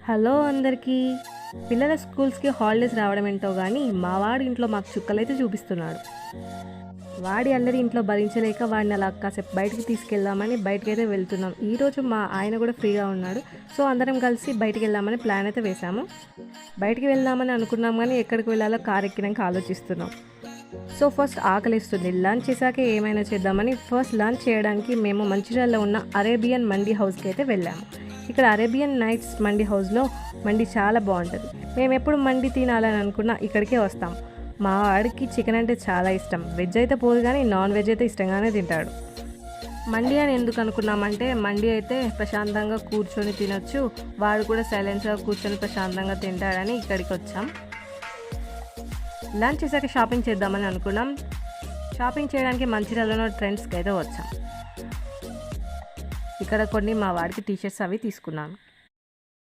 Hello అందరికీ. పిల్లల స్కూల్స్కి హాలిడేస్ రావడం ఏంటో కానీ మా వాడి ఇంట్లో మాకు చుక్కలైతే చూపిస్తున్నాడు. వాడి అల్లరి ఇంట్లో భరించలేక వాడిని అలా కాసేపు బయటికి తీసుకెళ్దామని బయటకైతే వెళ్తున్నాం. ఈరోజు మా ఆయన కూడా ఫ్రీగా ఉన్నాడు. సో అందరం కలిసి బయటికి వెళ్దామని ప్లాన్ అయితే వేసాము. బయటికి వెళ్దామని అనుకున్నాం కానీ ఎక్కడికి వెళ్ళాలో కారు ఎక్కినాక ఆలోచిస్తున్నాం. సో ఫస్ట్ ఆకలిస్తుంది. లంచ్ చేశాక ఏమైనా చేద్దామని ఫస్ట్ లంచ్ చేయడానికి మేము మంచిర్యాలలో ఉన్న అరేబియన్ మండీ హౌస్కి అయితే వెళ్ళాము. ఇక్కడ అరేబియన్ నైట్స్ మండీ హౌస్లో మండీ చాలా బాగుంటుంది. మేము ఎప్పుడు మండీ తినాలని అనుకున్నా ఇక్కడికే వస్తాం. మా వాడికి చికెన్ అంటే చాలా ఇష్టం. వెజ్ అయితే పోదు కానీ నాన్ వెజ్ అయితే ఇష్టంగానే తింటాడు. మండీ అని ఎందుకు అనుకున్నామంటే మండీ అయితే ప్రశాంతంగా కూర్చొని తినొచ్చు, వాడు కూడా సైలెన్స్గా కూర్చొని ప్రశాంతంగా తింటాడని ఇక్కడికి వచ్చాం. లంచ్ చేశాక షాపింగ్ చేద్దామని అనుకున్నాం. షాపింగ్ చేయడానికి మంచిర్యాలలో ట్రెండ్స్కి అయితే వచ్చాం. ఇక్కడ కొన్ని మా వాడికి టీషర్ట్స్ అవి తీసుకున్నాను.